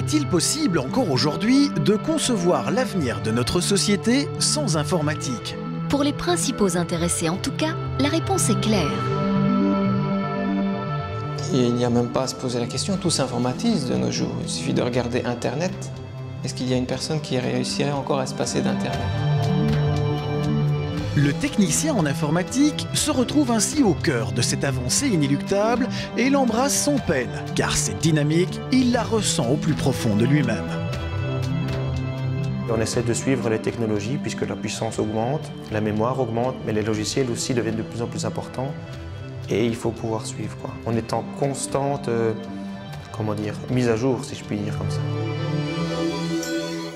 Est-il possible encore aujourd'hui de concevoir l'avenir de notre société sans informatique? Pour les principaux intéressés en tout cas, la réponse est claire. Il n'y a même pas à se poser la question, tout s'informatise de nos jours. Il suffit de regarder Internet. Est-ce qu'il y a une personne qui réussirait encore à se passer d'Internet? Le technicien en informatique se retrouve ainsi au cœur de cette avancée inéluctable et l'embrasse sans peine, car cette dynamique, il la ressent au plus profond de lui-même. On essaie de suivre les technologies puisque la puissance augmente, la mémoire augmente, mais les logiciels aussi deviennent de plus en plus importants et il faut pouvoir suivre, quoi. On est en constante, mise à jour, si je puis dire comme ça.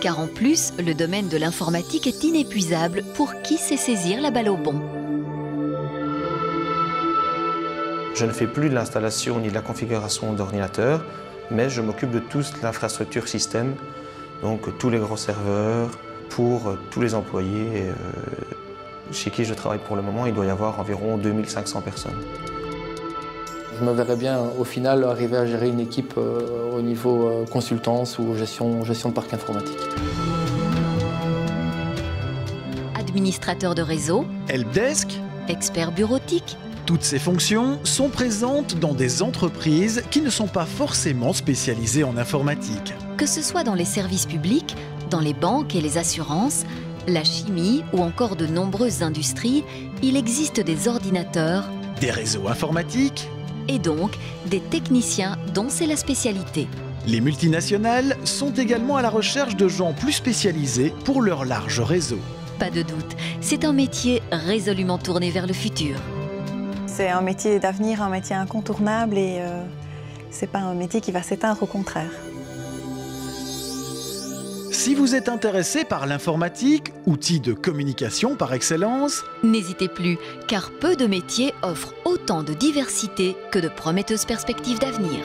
Car en plus, le domaine de l'informatique est inépuisable pour qui sait saisir la balle au bond. Je ne fais plus de l'installation ni de la configuration d'ordinateurs, mais je m'occupe de toute l'infrastructure système, donc tous les gros serveurs, pour tous les employés chez qui je travaille pour le moment. Il doit y avoir environ 2500 personnes. Je me verrais bien au final arriver à gérer une équipe au niveau consultance ou gestion de parc informatique. Administrateur de réseau, Helpdesk, expert bureautique. toutes ces fonctions sont présentes dans des entreprises qui ne sont pas forcément spécialisées en informatique. Que ce soit dans les services publics, dans les banques et les assurances, la chimie ou encore de nombreuses industries, il existe des ordinateurs Des réseaux informatiques, et donc des techniciens dont c'est la spécialité. les multinationales sont également à la recherche de gens plus spécialisés pour leur large réseau. Pas de doute, c'est un métier résolument tourné vers le futur. C'est un métier d'avenir, un métier incontournable et c'est pas un métier qui va s'éteindre, au contraire. Si vous êtes intéressé par l'informatique, outil de communication par excellence, N'hésitez plus, car peu de métiers offrent autant de diversité que de prometteuses perspectives d'avenir.